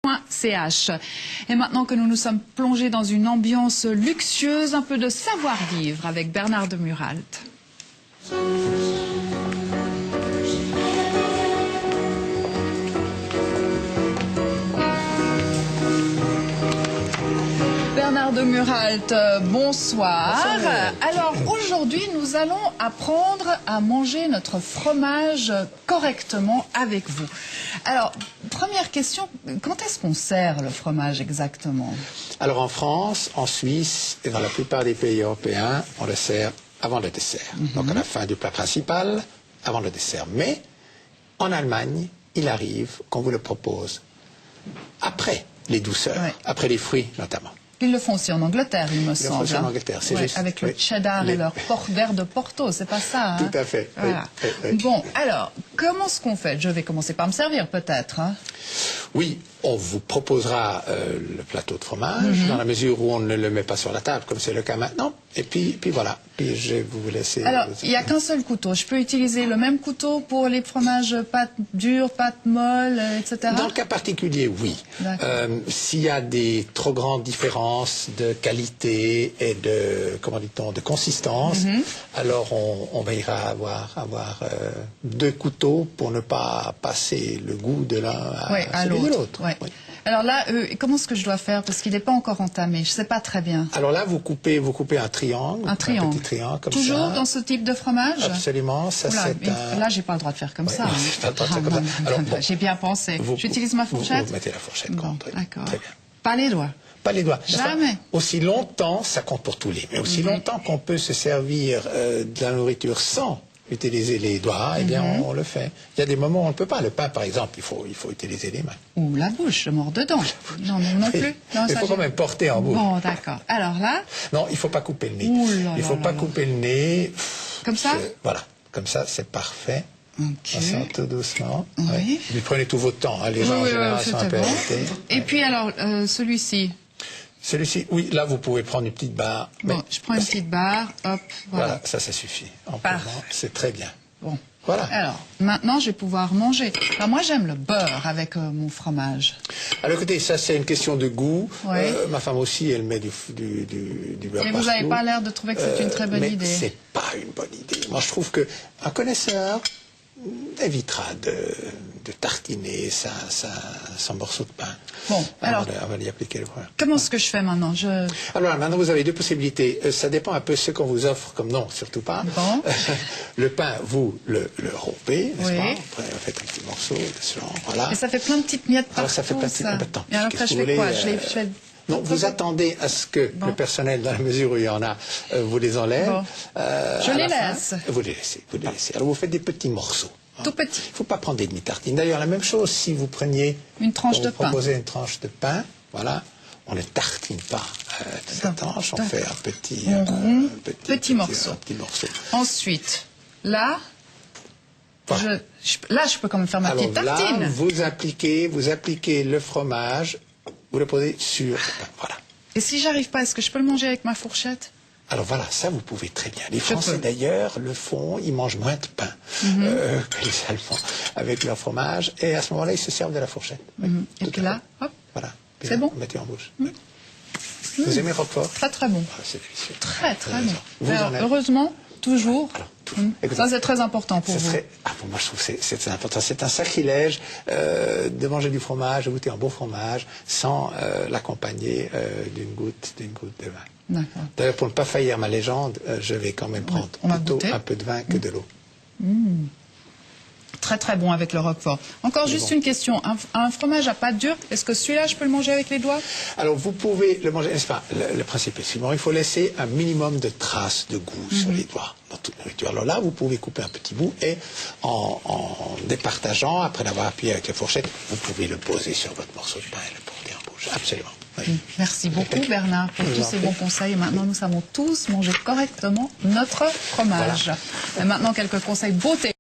.ch. Et maintenant que nous nous sommes plongés dans une ambiance luxueuse, un peu de savoir-vivre avec Bernard de Muralt. Bernard de Muralt, bonsoir. Alors aujourd'hui, nous allons apprendre à manger notre fromage correctement avec vous. Alors, première question, quand est-ce qu'on sert le fromage exactement? Alors en France, en Suisse et dans la plupart des pays européens, on le sert avant le dessert. Donc à la fin du plat principal, avant le dessert. Mais en Allemagne, il arrive qu'on vous le propose après les douceurs, après les fruits notamment. Ils le font aussi en Angleterre, il me semble. Ils le font aussi en Angleterre, c'est juste. Avec le cheddar et leur verre de Porto, c'est pas ça, hein? Tout à fait. Voilà. Oui. Bon, alors, comment est-ce qu'on fait? Je vais commencer par me servir, peut-être. Hein? Oui, on vous proposera le plateau de fromage, dans la mesure où on ne le met pas sur la table, comme c'est le cas maintenant. Et puis voilà. Puis je vais vous laisser... Alors, il n'y a qu'un seul couteau. Je peux utiliser le même couteau pour les fromages pâte dure, pâte molle, etc. Dans le cas particulier, oui. S'il y a des trop grandes différences de qualité et de, comment dit-on, de consistance, alors on veillera à avoir deux couteaux pour ne pas passer le goût de l'un à celui de l'autre. Oui. Alors là, comment est-ce que je dois faire? Parce qu'il n'est pas encore entamé. Je ne sais pas très bien. Alors là, vous coupez un triangle. Un triangle. Un petit triangle comme toujours ça. Dans ce type de fromage? Absolument. Ça, Là, j'ai pas le droit de faire comme ça. Pas le droit de faire comme ça. Alors, bon, j'ai bien pensé. J'utilise ma fourchette? Vous mettez la fourchette contre. D'accord. Très bien. Pas les doigts? Pas les doigts. Jamais. Aussi longtemps, ça compte pour tous les, mais aussi longtemps qu'on peut se servir de la nourriture sans utiliser les doigts, eh bien on le fait. Il y a des moments où on ne peut pas. Le pain, par exemple, il faut utiliser les mains. Ou la bouche, je mords dedans. Non plus. Non, il faut quand même porter en bouche. Bon, d'accord. Alors là... Non, il ne faut pas couper le nez. Il ne faut pas couper le nez. Comme ça? Voilà. Comme ça, c'est parfait. Okay. On sent tout doucement. Oui. Ouais. Vous prenez tout votre temps. Hein. Les gens en général sont un peu irrités. Et puis alors, celui-ci? Celui-ci, oui, là vous pouvez prendre une petite barre. Bon, je prends une petite barre, hop, voilà. Ça suffit. Parfait. C'est très bien. Bon. Voilà. Alors, maintenant je vais pouvoir manger. Alors, moi j'aime le beurre avec mon fromage. Alors écoutez, ça c'est une question de goût. Oui. Ma femme aussi, elle met du beurre. Et vous n'avez pas l'air de trouver que c'est une très bonne idée. Mais c'est pas une bonne idée. Moi je trouve qu'un connaisseur évitera de tartiner son morceau de pain. Bon, alors, on va y appliquer le beurre. Comment est-ce que je fais maintenant? Alors maintenant vous avez deux possibilités. Ça dépend un peu ce qu'on vous offre comme non, surtout pas. Bon. Le pain, vous le rompez, n'est-ce pas? Oui. Après vous faites un petit morceau, voilà. Et ça fait plein de petites miettes partout. Alors ça fait plein de petites miettes. Et alors après je fais quoi? Je fais... Non, vous attendez à ce que le personnel, dans la mesure où il y en a, vous les enlève. Bon. Je les laisse. Vous les laissez. Alors vous faites des petits morceaux. Tout petit. Il ne faut pas prendre des demi-tartines. D'ailleurs, la même chose, si vous preniez... Une tranche de pain. Proposez une tranche de pain, voilà. On ne tartine pas cette tranche, on fait un petit morceau. Ensuite, là, voilà. Je peux quand même faire ma petite tartine. Là, vous appliquez le fromage, vous le posez sur le pain, voilà. Et si j'arrive pas, est-ce que je peux le manger avec ma fourchette? Alors voilà, ça vous pouvez très bien. Les Français d'ailleurs le font, ils mangent moins de pain que les Allemands avec leur fromage. Et à ce moment-là, ils se servent de la fourchette. Et puis là, hop, voilà. C'est bon. Mettez en bouche. Vous aimez Roquefort? Très très bon. C'est délicieux. Très très bon. Alors, heureusement, toujours. Ça c'est très important pour vous. Pour moi je trouve que c'est important. C'est un sacrilège de manger du fromage, de goûter un bon fromage sans l'accompagner d'une goutte de vin. D'ailleurs, pour ne pas faillir ma légende, je vais quand même prendre plutôt un peu de vin que de l'eau. Très très bon avec le Roquefort. Encore juste une question. Un fromage à pâte dure, est-ce que celui-là, je peux le manger avec les doigts? Alors, vous pouvez le manger, n'est-ce pas? Le principe est suivant. Il faut laisser un minimum de traces de goût sur les doigts dans toute nourriture. Alors là, vous pouvez couper un petit bout et en départageant, après l'avoir appuyé avec la fourchette, vous pouvez le poser sur votre morceau de pain et le porter en bouche. Absolument. Oui. Merci beaucoup Bernard pour tous ces bons conseils. Et maintenant, nous savons tous manger correctement notre fromage. Voilà. Et maintenant, quelques conseils beauté.